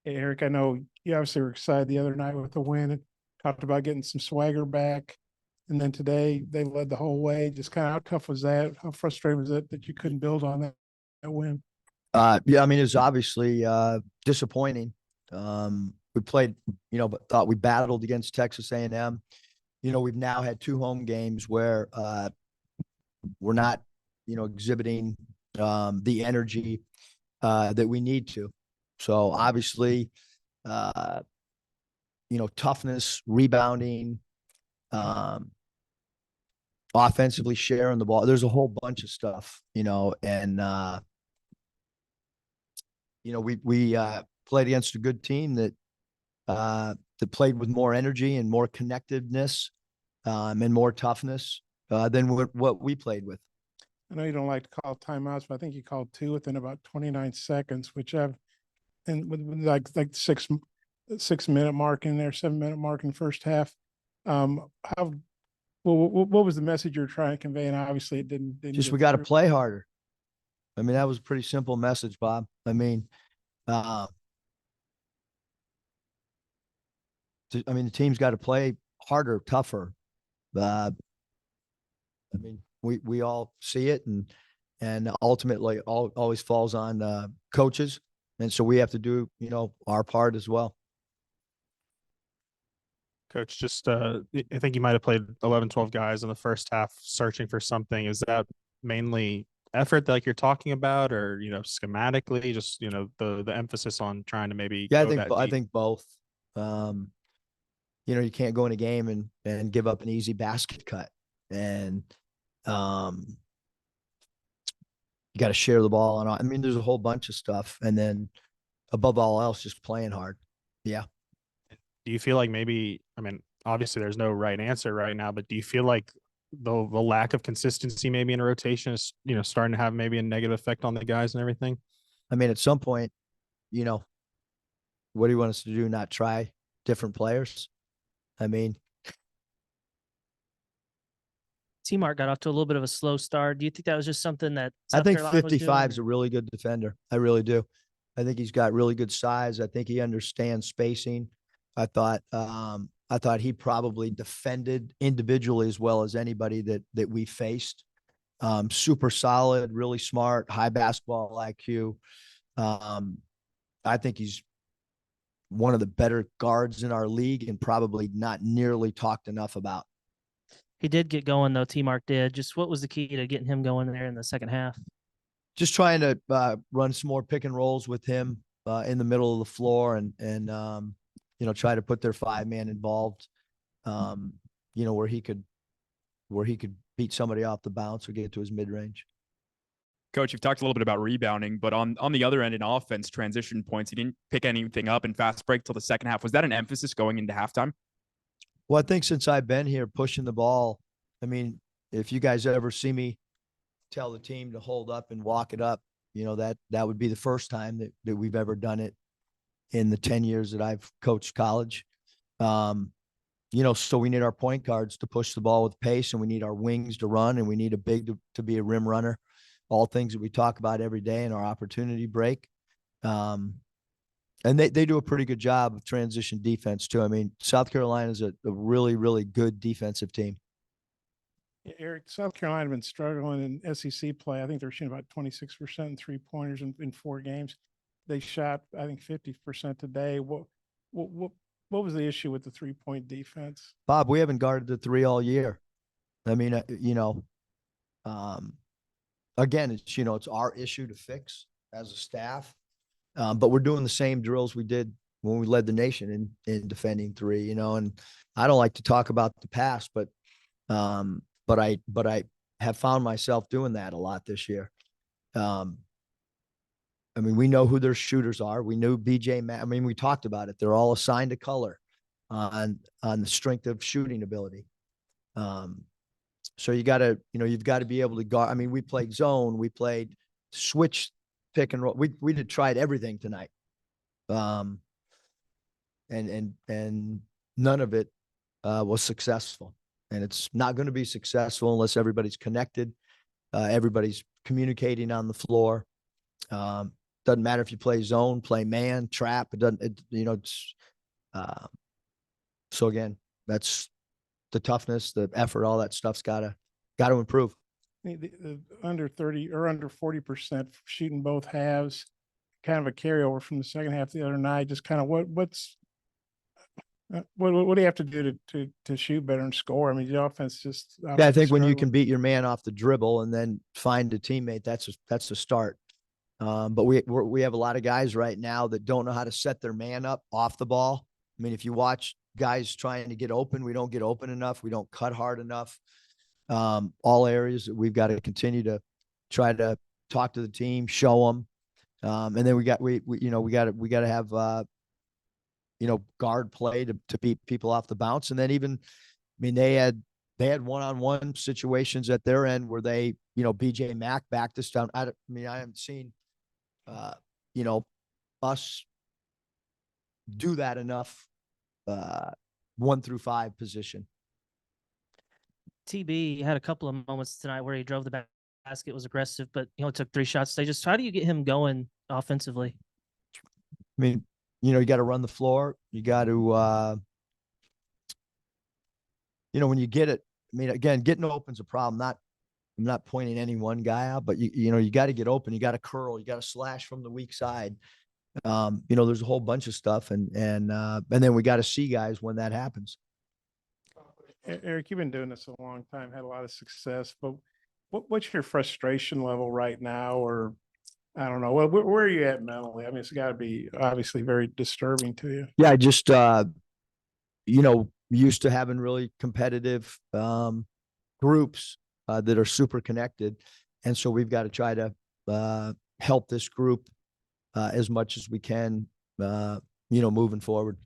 Hey, Eric, I know you obviously were excited the other night with the win and talked about getting some swagger back. And then today they led the whole way. Just kind of how tough was that? How frustrating was it that you couldn't build on that win? Yeah, I mean, it's obviously disappointing. We played, but thought we battled against Texas A&M. We've now had two home games where we're not, exhibiting the energy that we need to. So obviously, uh, toughness, rebounding, um, offensively sharing the ball. There's a whole bunch of stuff, and we played against a good team that played with more energy and more connectedness and more toughness than what we played with. I know you don't like to call timeouts, but I think you called two within about 29 seconds, which I've and with like 6 minute mark in there, 7 minute mark in the first half. How what was the message you were trying to convey? And obviously it didn't Just we get got to through. play harder. I mean, that was a pretty simple message, Bob. I mean, uh, the team's got to play harder, tougher. Uh, I mean, we all see it, and ultimately, always falls on coaches, and so we have to do our part as well. Coach, just I think you might have played 11, 12 guys in the first half searching for something. Is that mainly effort that like you're talking about, or schematically, just the emphasis on trying to maybe Yeah, go that I deep? think both. Um, you can't go in a game and give up an easy basket cut, and um, you got to share the ball. And I mean, there's a whole bunch of stuff, and then above all else, just playing hard. Yeah. Do you feel like maybe, I mean, obviously there's no right answer right now, but do you feel like the lack of consistency maybe in a rotation is, starting to have maybe a negative effect on the guys and everything? I mean, at some point, you know, what do you want us to do? Not try different players? I mean, T-Mark got off to a little bit of a slow start. Do you think that was just something that I South think Carolina was 55 doing? is a really good defender. I really do. I think he's got really good size. I think he understands spacing. I thought he probably defended individually as well as anybody that we faced. Super solid, really smart, high basketball IQ. Um, I think he's one of the better guards in our league and probably not nearly talked enough about. He did get going though. T-Mark did. Just what was the key to getting him going there in the second half? Just trying to run some more pick and rolls with him in the middle of the floor and try to put their 5-man involved, where he could beat somebody off the bounce or get to his mid range. Coach, you've talked a little bit about rebounding, but on the other end in offense, transition points, you didn't pick anything up in fast break till the second half. Was that an emphasis going into halftime? Well, I think since I've been here pushing the ball, I mean, if you guys ever see me tell the team to hold up and walk it up, that would be the first time that we've ever done it in the 10 years that I've coached college. So we need our point guards to push the ball with pace, and we need our wings to run, and we need a big to be a rim runner. All things that we talk about every day in our opportunity break. And they do a pretty good job of transition defense too. I mean, South Carolina is a really, really good defensive team. Yeah, Eric, South Carolina have been struggling in SEC play. I think they're shooting about 26% in 3-pointers in 4 games. They shot, I think, 50% today. What was the issue with the 3-point defense? Bob, we haven't guarded the 3 all year. I mean, again, it's our issue to fix as a staff. But we're doing the same drills we did when we led the nation in defending 3, and I don't like to talk about the past, but I have found myself doing that a lot this year. I mean, we know who their shooters are. We knew BJ Matt. I mean, we talked about it. They're all assigned a color on the strength of shooting ability. So you've got to be able to guard. I mean, we played zone, we played switch, pick and roll. We did tried everything tonight. And none of it was successful. And it's not going to be successful unless everybody's connected, everybody's communicating on the floor. doesn't matter if you play zone, play man, trap. It doesn't. It's so again, that's the toughness, the effort, all that stuff's got to improve. The under 30 or under 40% shooting both halves, kind of a carryover from the second half the other night. Just kind of what do you have to do to shoot better and score? I mean, the offense just Yeah, I think when you struggling. can beat your man off the dribble and then find a teammate, that's a start. But we have a lot of guys right now that don't know how to set their man up off the ball. I mean, if you watch guys trying to get open, we don't get open enough. We don't cut hard enough. All areas that we've got to continue to try to talk to the team, show them. And then we got to have, guard play to beat people off the bounce. And then even, I mean, they had one-on-one situations at their end where they, BJ Mack backed us down. I haven't seen, us do that enough, 1 through 5 position. TB had a couple of moments tonight where he drove the basket, was aggressive, but he only took 3 shots. They just, how do you get him going offensively? I mean, you got to run the floor. You got to, when you get it, I mean, again, getting open's a problem. I'm not pointing any one guy out, but you got to get open. You got to curl. You got to slash from the weak side. There's a whole bunch of stuff, and then we got to see guys when that happens. Eric, you've been doing this a long time, had a lot of success, but what's your frustration level right now? Or I don't know, where are you at mentally? I mean, it's got to be obviously very disturbing to you. Yeah, I just, used to having really competitive groups that are super connected. And so we've got to try to help this group as much as we can, moving forward.